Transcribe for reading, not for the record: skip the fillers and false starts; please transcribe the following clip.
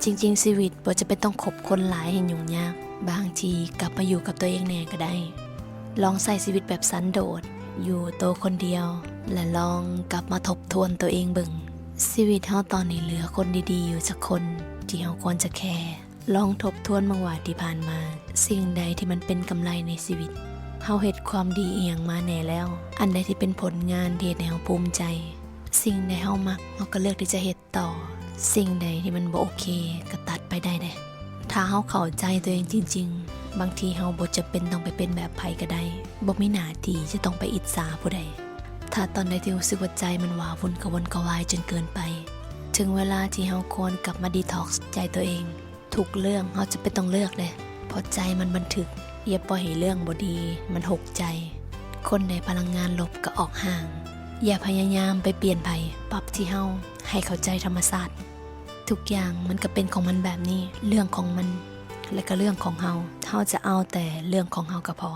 จริงๆชีวิตบ่จะเป็นต้องคบคนหลายให้ยุ่งยากบางทีกลับมาอยู่กับตัวเองแน่ก็ได้ลองใช้ชีวิตแบบสันโดษอยู่ตัวคนเดียวและลองกลับมาทบทวนตัวเองเบิ่งชีวิตเฮาตอนนี้เหลือคนดีๆอยู่สักคนที่เฮาควรจะแคร์ลองทบทวนบางว่าที่ผ่านมาสิ่งใดที่มันเป็นกำไรในชีวิตเฮาเฮ็ดความดีอีหยังมาแน่แล้วอันใดที่เป็นผลงานที่เฮ็ดให้เฮาภูมิใจสิ่งใดเฮามักเฮาก็เลือกที่จะเฮ็ดต่อสิ่งใดที่มันบ่โอเคก็ตัดไปได้เด้ถ้าเฮาเข้าใจตัวเองจริงๆบางทีเฮาบ่จะเป็นต้องไปเป็นแบบไผก็ได้บ่มีหน้าที่จะต้องไปอิจฉาผู้ใดถ้าตอนใดที่รู้สึกว่าใจมันว้าวุ่นกระวนกระวายจนเกินไปถึงเวลาที่เฮาควรกลับมาดีท็อกซ์ใจตัวเองทุกเรื่องเฮาจะเป็นต้องเลือกเลยเพราะใจมันบันทึกอย่าปล่อยให้เรื่องบ่ดีมันหกใจคนในพลังงานลบก็ออกห่างอย่าพยายามไปเปลี่ยนไผปรับที่เฮาให้เข้าใจธรรมชาติทุกอย่างมันก็เป็นของมันแบบนี้เรื่องของมันและก็เรื่องของเฮาจะเอาแต่เรื่องของเฮาก็พอ